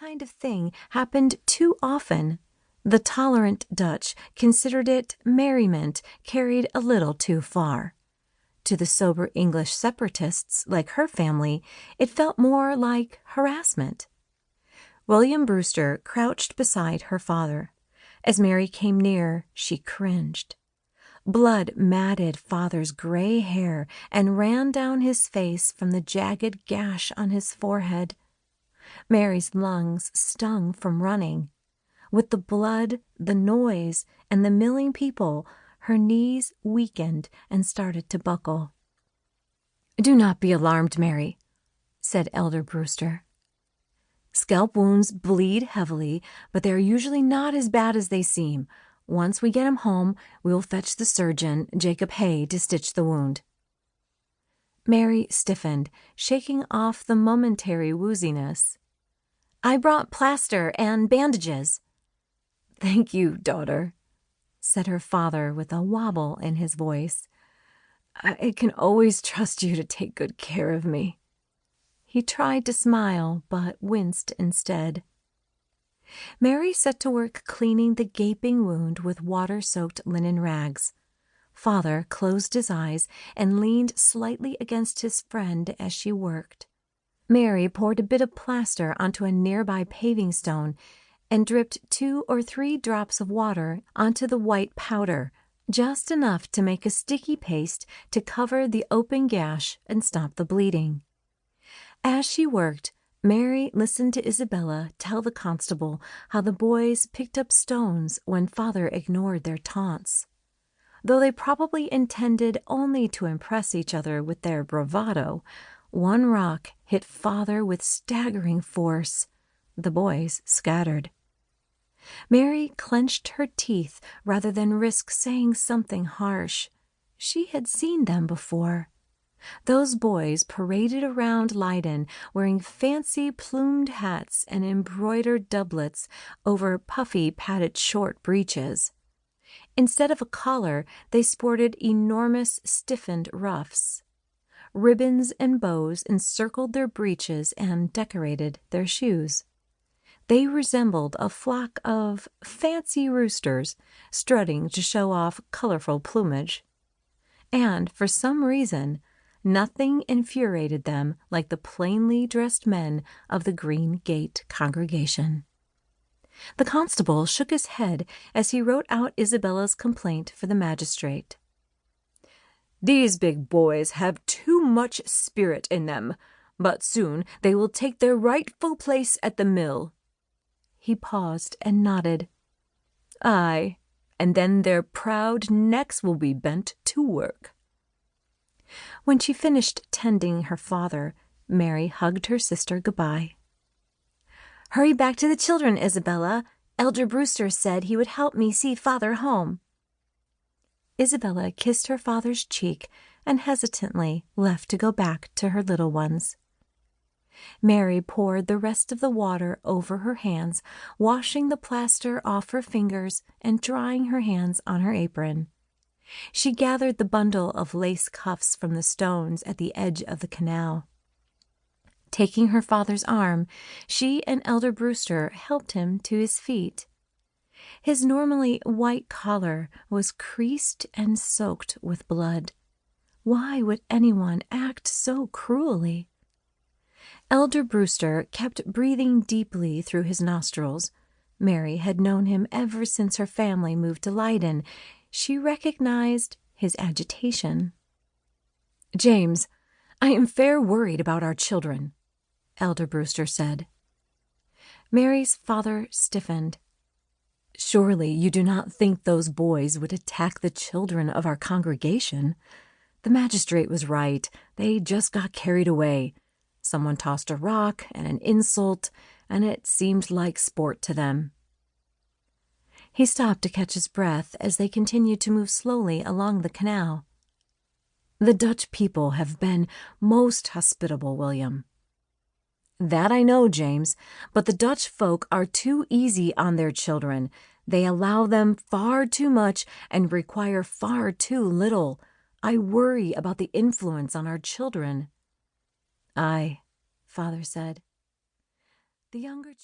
kind of thing happened too often. The tolerant Dutch considered it merriment carried a little too far. To the sober English separatists, like her family, it felt more like harassment. William Brewster crouched beside her father. As Mary came near, she cringed. Blood matted father's gray hair and ran down his face from the jagged gash on his forehead. Mary's lungs stung from running. With the blood, the noise, and the milling people, her knees weakened and started to buckle. "Do not be alarmed, Mary," said Elder Brewster. "Scalp wounds bleed heavily, but they are usually not as bad as they seem. Once we get him home, we will fetch the surgeon, Jacob Hay, to stitch the wound." Mary stiffened, shaking off the momentary wooziness. "I brought plaster and bandages." "Thank you, daughter," said her father with a wobble in his voice. "I can always trust you to take good care of me." He tried to smile, but winced instead. Mary set to work cleaning the gaping wound with water-soaked linen rags. Father closed his eyes and leaned slightly against his friend as she worked. Mary poured a bit of plaster onto a nearby paving stone and dripped 2 or 3 drops of water onto the white powder, just enough to make a sticky paste to cover the open gash and stop the bleeding. As she worked, Mary listened to Isabella tell the constable how the boys picked up stones when father ignored their taunts. Though they probably intended only to impress each other with their bravado, one rock hit father with staggering force. The boys scattered. Mary clenched her teeth rather than risk saying something harsh. She had seen them before. Those boys paraded around Leiden wearing fancy plumed hats and embroidered doublets over puffy padded short breeches. Instead of a collar, they sported enormous stiffened ruffs. Ribbons and bows encircled their breeches and decorated their shoes. They resembled a flock of fancy roosters strutting to show off colorful plumage. And for some reason, nothing infuriated them like the plainly dressed men of the Green Gate congregation. The constable shook his head as he wrote out Isabella's complaint for the magistrate. "These big boys have too much spirit in them, but soon they will take their rightful place at the mill." He paused and nodded. "Aye, and then their proud necks will be bent to work." When she finished tending her father, Mary hugged her sister goodbye. "Hurry back to the children, Isabella. Elder Brewster said he would help me see father home." Isabella kissed her father's cheek and hesitantly left to go back to her little ones. Mary poured the rest of the water over her hands, washing the plaster off her fingers and drying her hands on her apron. She gathered the bundle of lace cuffs from the stones at the edge of the canal. Taking her father's arm, she and Elder Brewster helped him to his feet. His normally white collar was creased and soaked with blood. Why would anyone act so cruelly? Elder Brewster kept breathing deeply through his nostrils. Mary had known him ever since her family moved to Leiden. She recognized his agitation. "James, I am fair worried about our children," Elder Brewster said. Mary's father stiffened. "Surely you do not think those boys would attack the children of our congregation? The magistrate was right. They just got carried away. Someone tossed a rock and an insult, and it seemed like sport to them." He stopped to catch his breath as they continued to move slowly along the canal. "The Dutch people have been most hospitable, William." "That I know, James, but the Dutch folk are too easy on their children. They allow them far too much and require far too little. I worry about the influence on our children." "Aye," Father said. The younger children